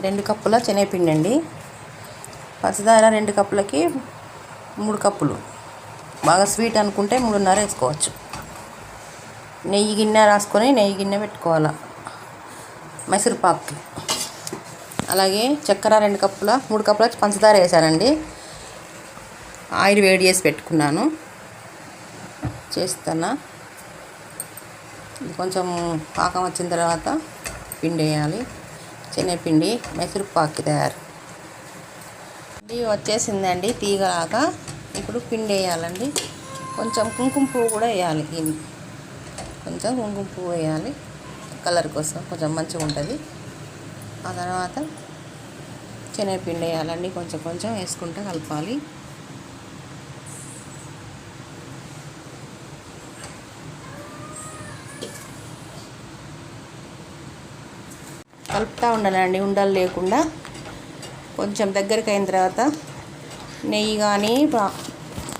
2 కప్పుల శనగపిండి అండి. పంచదార 2 కప్పులకి 3 కప్పులు. బాగా స్వీట్ అనుకుంటే 3:30 వేసుకోవచ్చు. నెయ్యి గిన్నె రాసుకొని నెయ్యి గిన్నె పెట్టుకోవాలి మైసూర్ పాక్కి. అలాగే చక్కెర 2 కప్పుల 3 కప్పుల పంచదార వేసానండి. ఆయిల్ వేడి చేసి పెట్టుకున్నాను. చేస్తాను. కొంచెం పాకం వచ్చిన తర్వాత పిండి వేయాలి. శనగపిండి మైసూర్ పాక్కి తయారు. పిండి వచ్చేసిందండి తీగలాగా. ఇప్పుడు పిండి వేయాలండి. కొంచెం కుంకుమ పువ్వు కూడా వేయాలి. కొంచెం కుంకుమ పువ్వు వేయాలి, కలర్ కోసం కొంచెం మంచిగా ఉంటుంది. ఆ తర్వాత శనగపిండి వేయాలండి. కొంచెం కొంచెం వేసుకుంటూ కలపాలి. కలుపుతూ ఉండాలండి ఉండలు లేకుండా. కొంచెం దగ్గరికి అయిన తర్వాత నెయ్యి కానీ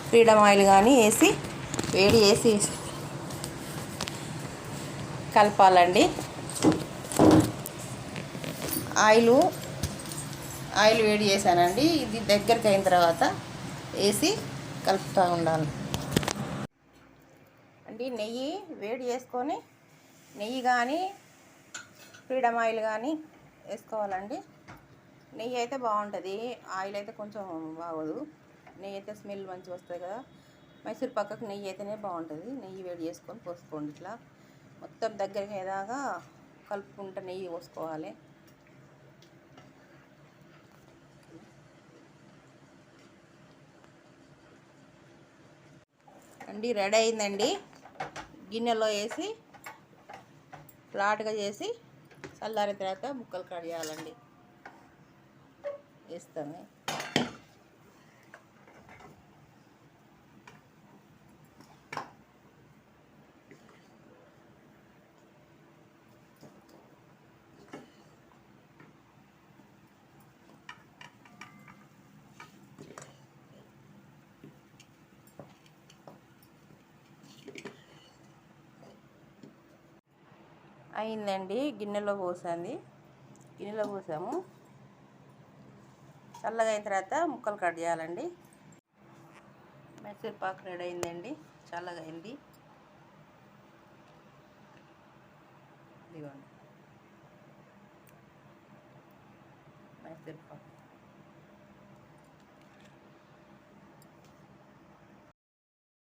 ఫ్రీడమ్ ఆయిల్ కానీ వేసి వేడి చేసి కలపాలండి. ఆయిల్ వేడి చేశానండి. ఇది దగ్గరికి అయిన తర్వాత వేసి కలుపుతూ ఉండాలి అండి. నెయ్యి వేడి చేసుకొని నెయ్యి కానీ ఫ్రీడమ్ ఆయిల్ కానీ వేసుకోవాలండి. నెయ్యి అయితే బాగుంటుంది, ఆయిల్ అయితే కొంచెం బాగోదు. నెయ్యి అయితే స్మెల్ మంచిగా వస్తుంది కదా. మైసూర్ పక్కకు నెయ్యి అయితేనే బాగుంటుంది. నెయ్యి వేడి చేసుకొని పోసుకోండి. ఇట్లా మొత్తం దగ్గరికి అయ్యేదాకా కలుపుకుంటూ నెయ్యి పోసుకోవాలి అండి. రెడీ అయిందండి. గిన్నెలో వేసి ఫ్లాట్గా చేసి చల్లారిన తర్వాత ముక్కలు కట్ చేయాలండి. వేస్తాను. అయిందండి. గిన్నెలో పోసాము. చల్లగా అయిన తర్వాత ముక్కలు కట్ చేయాలండి. మైసూర్ పాక్ రెడీ అయిందండి. చల్లగా అయింది. ఇదిగోండి.